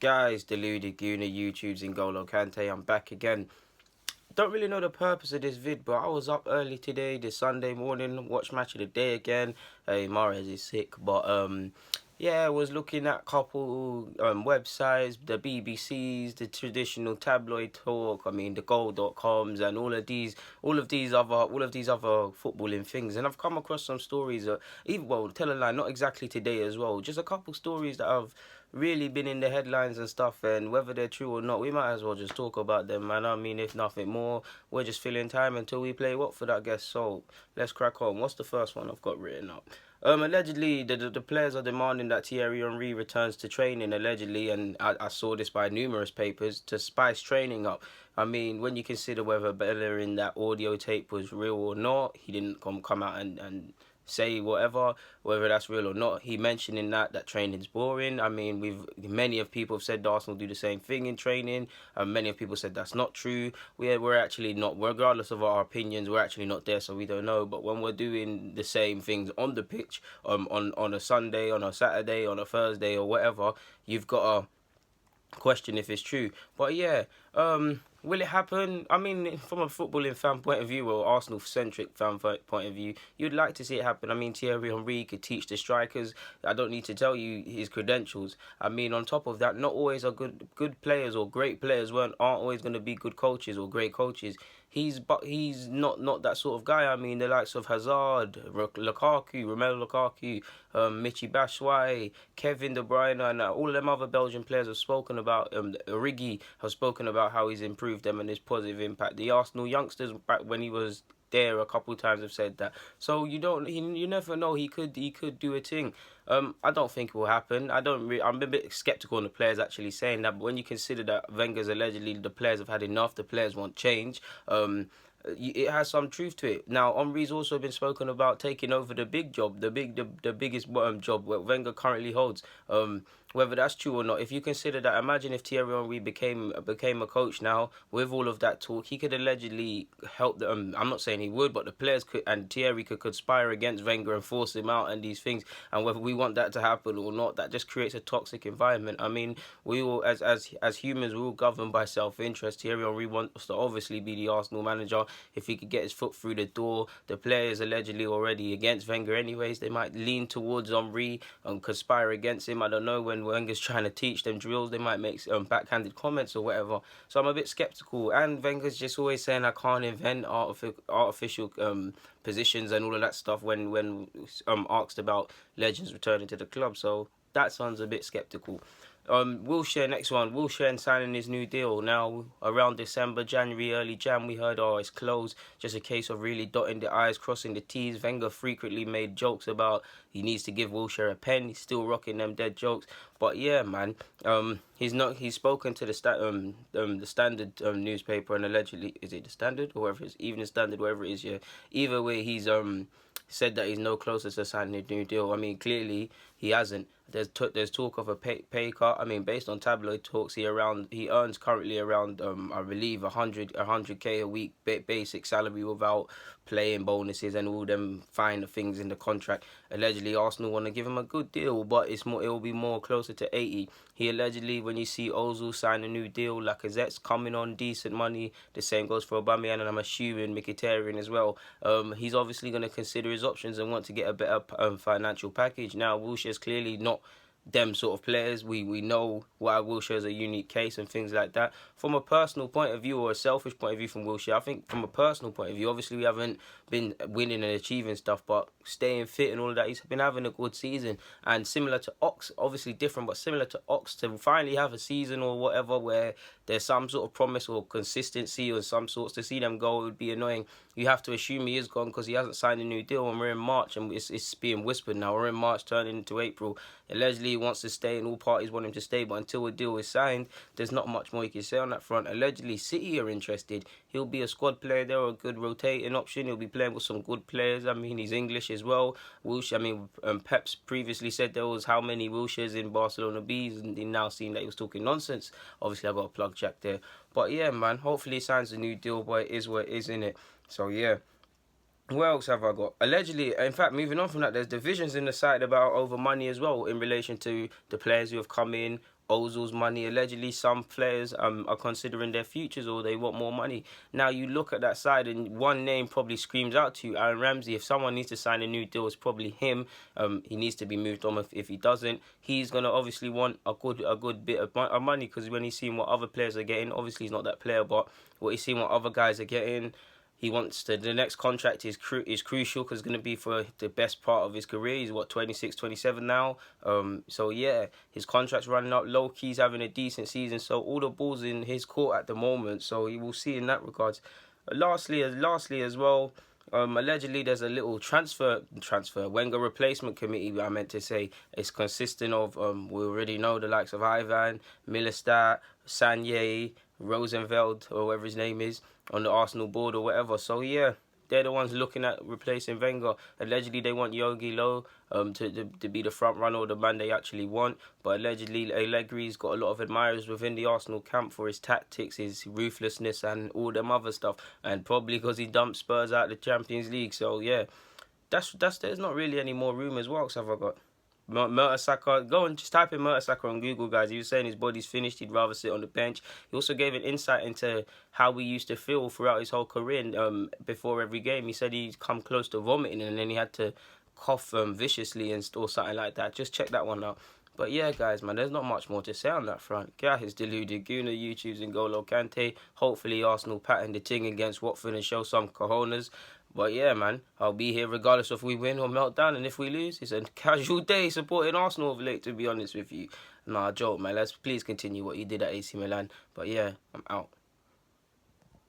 Guys, Deluded Gooner, YouTube's N'Golo Kante. I'm back again. Don't really know the purpose of this vid, but I was up early today, this Sunday morning, watched match of the day again. Hey, Mahrez is sick, but yeah, I was looking at a couple websites, the BBCs, the traditional tabloid talk. I mean, the Goal.coms and all of these other footballing things, and I've come across some stories. Even well, tell a lie, not exactly today as well. Just a couple stories that I've really been in the headlines and stuff, and whether they're true or not, we might as well just talk about them, man. I mean, if nothing more, we're just filling time until we play Watford, I guess. So let's crack on. What's the first one I've got written up? Allegedly, the players are demanding that Thierry Henry returns to training, allegedly, and I saw this by numerous papers, to spice training up. I mean, when you consider whether Bella in that audio tape was real or not, he didn't come out and say whatever, whether that's real or not. He mentioned in that training's boring. I mean, many of people have said Arsenal do the same thing in training. Many of people said that's not true. We're actually not, regardless of our opinions, we're actually not there, so we don't know. But when we're doing the same things on the pitch, on a Sunday, on a Saturday, on a Thursday, or whatever, you've got to question if it's true. But yeah, will it happen? I mean, from a footballing fan point of view, or Arsenal centric fan point of view, you'd like to see it happen. I mean, Thierry Henry could teach the strikers. I don't need to tell you his credentials. I mean, on top of that, not always are good players or great players aren't always going to be good coaches or great coaches. He's not that sort of guy. I mean, the likes of Hazard, Lukaku, Romelu Lukaku, Michy Batshuayi, Kevin De Bruyne, and all of them other Belgian players have spoken about. Origi has spoken about how he's improved them and his positive impact. The Arsenal youngsters back when he was there a couple of times have said that. So you never know. He could do a thing. I don't think it will happen. I'm a bit skeptical on the players actually saying that. But when you consider that Wenger's allegedly the players have had enough, the players want change. It has some truth to it. Now, Henry's also been spoken about taking over the big job, the biggest job where Wenger currently holds. Whether that's true or not, if you consider that, imagine if Thierry Henry became a coach now with all of that talk, he could allegedly help them. I'm not saying he would, but the players could, and Thierry could conspire against Wenger and force him out and these things. And whether we want that to happen or not, that just creates a toxic environment. I mean, we all as humans, we're all governed by self-interest. Thierry Henry wants to obviously be the Arsenal manager. If he could get his foot through the door, the players allegedly already against Wenger anyways, they might lean towards Henry and conspire against him. I don't know, when Wenger's trying to teach them drills, they might make backhanded comments or whatever. So I'm a bit skeptical. And Wenger's just always saying I can't invent artificial positions and all of that stuff when asked about legends returning to the club. So that sounds a bit skeptical. Wilshere, next one. Wilshere signing his new deal. Now, around December, January, early Jan, we heard, it's closed. Just a case of really dotting the I's, crossing the T's. Wenger frequently made jokes about he needs to give Wilshere a pen. He's still rocking them dead jokes. But yeah, man, he's spoken to the Standard newspaper, and allegedly, is it the Standard or whatever it is, even the Standard, wherever it is, yeah. Either way, he's said that he's no closer to signing a new deal. I mean, clearly he hasn't. There's talk of a pay cut. I mean, based on tabloid talks, he earns currently around I believe 100k a week basic salary without playing bonuses and all them fine things in the contract. Allegedly, Arsenal want to give him a good deal, but it will be more closer to 80. He allegedly, when you see Ozil sign a new deal, Lacazette's coming on decent money. The same goes for Aubameyang, and I'm assuming Mkhitaryan as well. He's obviously going to consider his options and want to get a better financial package. Now, Wilshere's clearly not them sort of players. We know why Wilshere is a unique case and things like that. From a personal point of view or a selfish point of view from Wilshere, I think from a personal point of view, obviously we haven't been winning and achieving stuff, but staying fit and all of that, he's been having a good season. And similar to Ox, obviously different, but similar to Ox, to finally have a season or whatever where there's some sort of promise or consistency or some sorts, to see them go, it would be annoying. You have to assume he is gone because he hasn't signed a new deal, and we're in March and it's being whispered now. We're in March turning into April. Allegedly he wants to stay and all parties want him to stay, but until a deal is signed, there's not much more you can say on that front. Allegedly City are interested. He'll be a squad player there, or a good rotating option. He'll be playing with some good players. I mean, he's English as well. Pep's previously said there was how many Wilsheres in Barcelona B's, and he now seen that he was talking nonsense. Obviously I got a plug Jack there. But yeah, man, hopefully he signs a new deal, but it is what it is, innit? So yeah. What else have I got? Allegedly, in fact, moving on from that, there's divisions in the side about over money as well in relation to the players who have come in, Ozil's money. Allegedly, some players are considering their futures or they want more money. Now, you look at that side and one name probably screams out to you, Aaron Ramsey. If someone needs to sign a new deal, it's probably him. He needs to be moved on. If he doesn't, he's going to obviously want a good bit of money, because when he's seen what other players are getting, obviously he's not that player, but what he's seen what other guys are getting, he wants to. The next contract is crucial, because it's going to be for the best part of his career. He's 26, 27 now. So yeah, his contract's running out. Low key's having a decent season. So all the balls in his court at the moment. So you will see in that regards. Lastly as well. Allegedly, there's a little transfer Wenger replacement committee. I meant to say it's consisting of we already know the likes of Ivan, Millerstadt, Sanye, Rosenfeld, or whatever his name is, on the Arsenal board or whatever. So yeah, they're the ones looking at replacing Wenger. Allegedly, they want Yogi Low to be the front runner, or the man they actually want. But allegedly, Allegri's got a lot of admirers within the Arsenal camp for his tactics, his ruthlessness, and all them other stuff. And probably because he dumped Spurs out of the Champions League. So yeah, that's there's not really any more rumours. What else have I got? Mertesacker, go and just type in Mertesacker on Google, guys. He was saying his body's finished, he'd rather sit on the bench. He also gave an insight into how we used to feel throughout his whole career. Before every game, he said he'd come close to vomiting, and then he had to cough viciously or something like that. Just check that one out. But yeah, guys, man, there's not much more to say on that front. Guy is deluded. Guna YouTube's N'Golo Kante. Hopefully Arsenal pattern the ting against Watford and show some cojones. But yeah, man, I'll be here regardless if we win or melt down. And if we lose, it's a casual day supporting Arsenal of late, to be honest with you. Nah, joke, man. Let's please continue what you did at AC Milan. But yeah, I'm out.